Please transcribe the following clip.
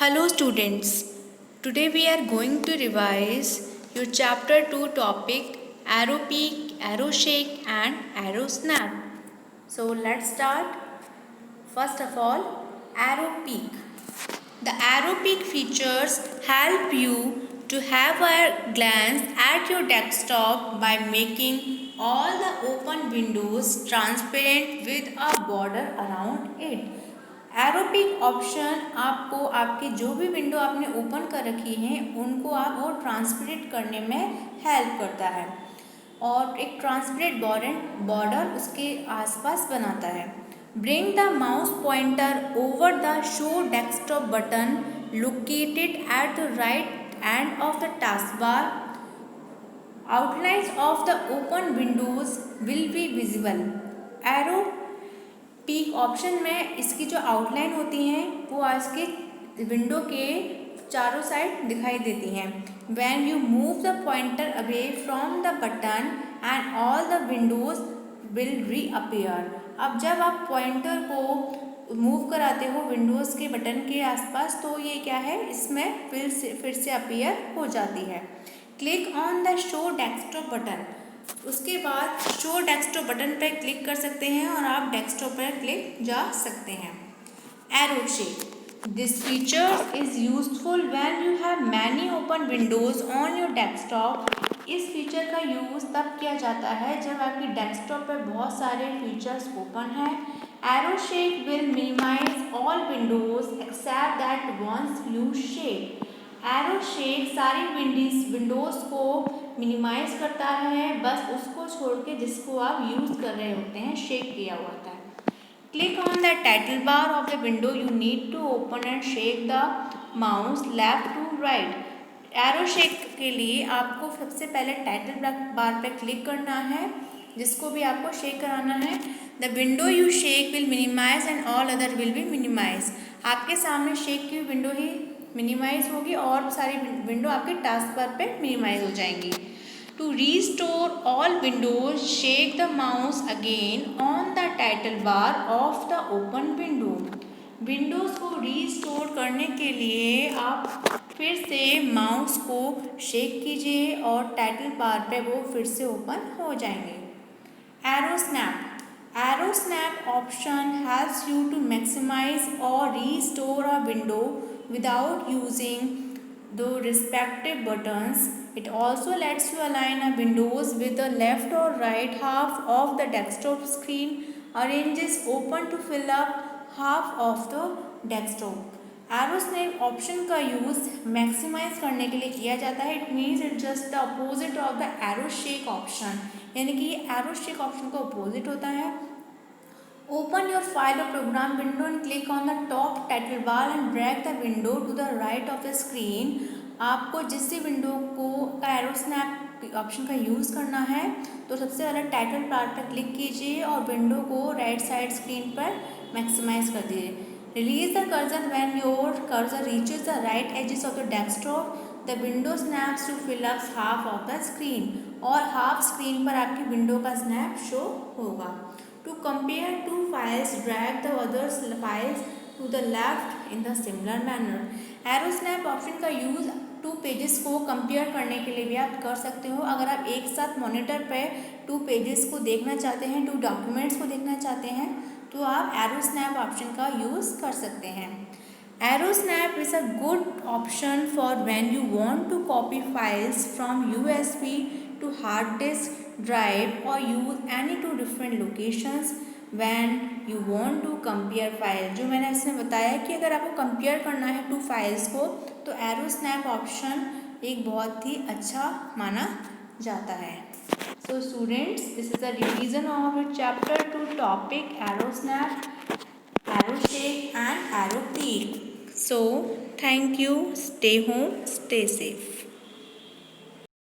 Hello students, today we are going to revise your chapter 2 topic arrow peak, arrow shake and arrow snap. So let's start. First of all, arrow peak. The arrow peak features help you to have a glance at your desktop by making all the open windows transparent with a border around it. Aero peek option आपको आपकी जो भी window आपने open कर रखी हैं उनको आप वो ट्रांसपेरेंट करने में हेल्प करता है और एक ट्रांसपेरेंट बॉर्डर उसके आसपास बनाता है। Bring the mouse pointer over the show desktop button located at the right end of the task bar. Outlines of the open Windows will be visible. Arrow peak option में इसकी जो outline होती हैं वो आज के विंडो के चारों साइड दिखाई देती हैं। When you move the pointer away from the button and all the Windows will reappear. अब जब आप पॉइंटर को मूव कराते हो विंडोज़ के बटन के आसपास तो ये क्या है, इसमें फिर से अपीयर हो जाती है। Click on the show desktop button. उसके बाद शो डेस्कटॉप बटन पर क्लिक कर सकते हैं और आप डेस्कटॉप पर क्लिक जा सकते हैं। Aero shake. This feature is useful when you have many open Windows on your desktop. इस फीचर का यूज़ तब किया जाता है जब आपकी डेस्कटॉप पर बहुत सारे फीचर्स ओपन हैं। Aero shake will minimise all windows except that ones you shake. Aero shake सारी विंडोज़ को मिनिमाइज करता है, बस उसको छोड़ के जिसको आप यूज़ कर रहे होते हैं शेक किया हुआ होता है। Click on the title bar of the window you need to open and shake the mouse left to right. Aero shake के लिए आपको सबसे पहले टाइटल बार पे क्लिक करना है जिसको भी आपको शेक कराना है। The window you shake will minimise and all other will be minimise. आपके सामने शेक की विंडो ही मिनिमाइज होगी और सारी विंडो आपके टास्क बार पे मिनिमाइज हो जाएंगी। To restore all windows shake the mouse again on the title bar of the open window. Windows को रीस्टोर करने के लिए आप फिर से माउस को शेक कीजिए और टाइटल बार पे वो फिर से ओपन हो जाएंगे। Arrow snap. Arrow snap option helps you to maximize or restore a window without using the respective buttons. It also lets you align a windows with the left or right half of the desktop screen. Arranges open to fill up half of the desktop. Aero snap option का use maximise करने के लिए किया जाता है। It means it just the opposite of the Aero shake option, यानी कि ये एरो शेक ऑप्शन का अपोजिट होता है। ओपन योर फाइल और program window and click on the top title bar and drag the window to the right of the screen. आपको जिस विंडो को का एरो स्नैप ऑप्शन का यूज़ करना है तो सबसे पहले टाइटल बार पर क्लिक कीजिए और विंडो को राइट साइड स्क्रीन पर मैक्सिमाइज कर दीजिए। Release the cursor when your cursor reaches the right edges of the desktop. The window snaps to fill up half of the screen और half screen पर आपकी window का snap show होगा। To compare two files, drag the other files to the left in the similar manner. Arrow snap option का use two pages को compare करने के लिए भी आप कर सकते हो। अगर आप एक साथ मॉनिटर पर टू पेजेस को देखना चाहते हैं, टू डॉक्यूमेंट्स को देखना चाहते हैं तो आप एरो स्नैप ऑप्शन का यूज़ कर सकते हैं। Arrow snap is a good option for when you want to copy files from USB to hard disk drive और use any two different locations when you want to compare file. जो मैंने इसमें बताया कि अगर आपको कंपेयर करना है टू फाइल्स को तो एरो स्नैप ऑप्शन एक बहुत ही अच्छा माना जाता है। So students, this is a revision of your chapter 2 topic arrow snap, arrow shake and arrow peak. So thank you. Stay home, stay safe.